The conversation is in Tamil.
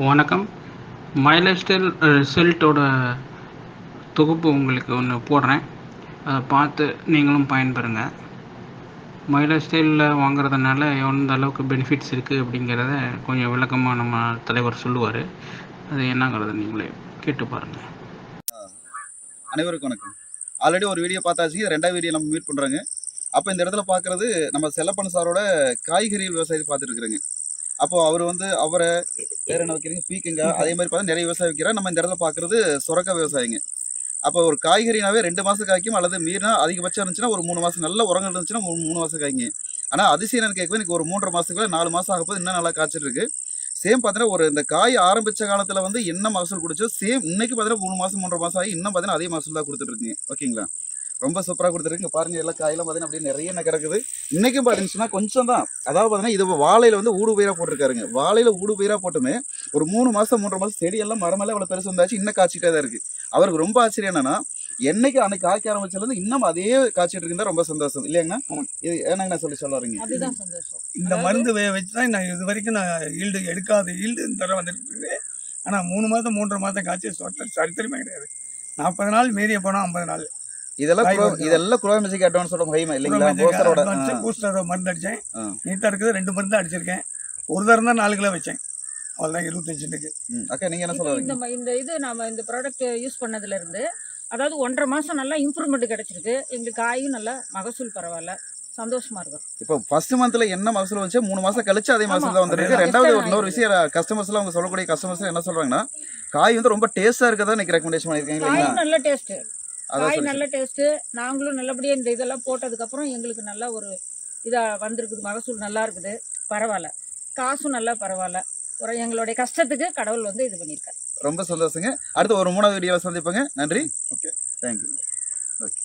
வணக்கம். மை லைஃப் ஸ்டைல் ரிசல்ட்டோட தொகுப்பு உங்களுக்கு ஒன்று போடுறேன். அதை பார்த்து நீங்களும் பயன்பெறுங்க. மை லைஃப் ஸ்டைலில் வாங்குறதுனால எந்த அளவுக்கு பெனிஃபிட்ஸ் இருக்குது அப்படிங்கிறத கொஞ்சம் விளக்கமாக நம்ம தலைவர் சொல்லுவார். அது என்னங்கிறத நீங்களே கேட்டு பாருங்கள். அனைவருக்கும் வணக்கம். ஆல்ரெடி ஒரு வீடியோ பார்த்தாச்சு, ரெண்டாவது வீடியோ நம்ம மீட் பண்ணுறாங்க. அப்போ இந்த இடத்துல பார்க்குறது நம்ம செல்லப்பன் சாரோட காய்கறி விவசாயத்தை பார்த்துட்டு இருக்கிறேங்க. அப்போ அவர் வந்து அவரை வேற என்ன வைக்கிறீங்க, பீக்கங்காய், அதே மாதிரி பார்த்தா நிறைய விவசாயம் வைக்கிறார். நம்ம இந்த இடத்துல பார்க்குறது சுரக்காய் விவசாயிங்க. அப்போ ஒரு காய்கறினாவே 2 மாதம் காய்க்கும், அல்லது மீறினா அதிகபட்சம் இருந்துச்சுன்னா ஒரு 3 மாதம், நல்ல உரங்கள் இருந்துச்சுன்னா 3 மாதம் காய்ங்க. ஆனால் அதிசயம் என்னன்னு கேட்கும்போது எனக்கு ஒரு 3.5 மாதத்துக்குள்ள 4 மாதம் ஆகப்போது இன்னும் நல்லா காய்ச்சிட்டு இருக்கு. சேம் பார்த்தீங்கன்னா ஒரு இந்த காய் ஆரம்பித்த காலத்தில் வந்து என்ன மகசூல் கொடுச்சோ சேம் இன்னைக்கு பார்த்தீங்கன்னா 3 மாதம் 3.5 மாதம் ஆகி இன்னும் பார்த்தீங்கன்னா அதே மகசூல் தான் கொடுத்துட்டு இருக்குங்க. ஓகேங்களா? ரொம்ப சூப்பராக கொடுத்துருக்கு. பாருங்க, எல்லாம் காயெல்லாம் பார்த்தீங்கன்னா அப்படியே நிறைய கிடக்குது. இன்னைக்கும் பார்த்தீங்கன்னா கொஞ்சம் தான், அதாவது பார்த்தீங்கன்னா இது வாழையில வந்து ஊடு பயிராக போட்டிருக்காருங்க. வாழையில ஊடு பயிராக போட்டுமே ஒரு 3 மாதம் 3.5 மாதம் செடியெல்லாம் மரமெல்லாம் இவ்வளோ பெருசு வந்தாச்சு, இன்னும் காய்ச்சிட்டே தான் இருக்கு. அவருக்கு ரொம்ப ஆச்சரியம் என்னன்னா, என்னைக்கு அன்னைக்கு காய்க்க ஆரம்பிச்சதுலேருந்து இன்னும் அதே காய்ச்சிட்டு இருக்குன்னா ரொம்ப சந்தோஷம் இல்லையாங்கண்ணா? இது என்னங்கண்ணா சொல்ல வரீங்க? அதுதான் சந்தோஷம். இந்த மருந்து வச்சு தான் நான் இது வரைக்கும் நான் ஈல்டு எடுக்காத ஈல்டு தர வந்துருக்கு. ஆனால் 3 மாதம் 3.5 மாதம் காய்ச்சி சரித்திரமே கிடையாது. 40 நாள் மீறிய போனால் 50 நாள். இதெல்லாம் குரோமிசிக் அட்வான்ஸோட மகிமை இல்லைங்களா? பூஸ்டரோட மருந்து அடித்தேன், நீட்டாக இருக்குது. 2 மருந்து அடிச்சிருக்கேன். ஒரு தரம் தான் 4 கிலோ வச்சேன், அவ்வளோதான் 25 சென்ட்டுக்கு. அக்கா நீங்கள் என்ன சொல்லுவீங்க? இந்த இது நம்ம இந்த ப்ராடக்ட் யூஸ் பண்ணதுலேருந்து அதாவது 1.5 மாதம் நல்லா இம்ப்ரூவ்மெண்ட் கிடைச்சிருக்கு. எங்களுக்கு காயும் நல்லா மகசூல் பரவாயில்ல, சந்தோஷமா இருக்கும். இப்போ ஃபர்ஸ்ட் மந்த்ல என்ன மகசூல் வந்துச்சு, 3 மாசம் கழிச்சு அதே மகசூல் தான் வந்துருக்கு. ரெண்டாவது இன்னொரு விஷயம் கஸ்டமர்ஸ்லாம் அவங்க சொல்லக்கூடிய கஸ்டமர்ஸ் என்ன சொல்றாங்கன்னா, காய் வந்து ரொம்ப டேஸ்டா இருக்கதா எனக்கு ரெக்கமெண்டேஷன் பண்ணிருக்கீங்க. காய் நல்ல டேஸ்ட், காய் நல்ல டேஸ்ட். நாங்களும் நல்லபடியாக இந்த இதெல்லாம் போட்டதுக்கப்புறம் எங்களுக்கு நல்லா ஒரு இதாக வந்திருக்குது, மகசூல் நல்லா இருக்குது, பரவாயில்ல, காசும் நல்லா பரவாயில்ல. ஒரு எங்களுடைய கஷ்டத்துக்கு கடவுள் வந்து இது பண்ணியிருக்காரு. ரொம்ப சந்தோஷங்க. அடுத்து ஒரு 3வது வீடியோவில் சந்திப்போங்க. நன்றி. Okay, thank you. ஓகே.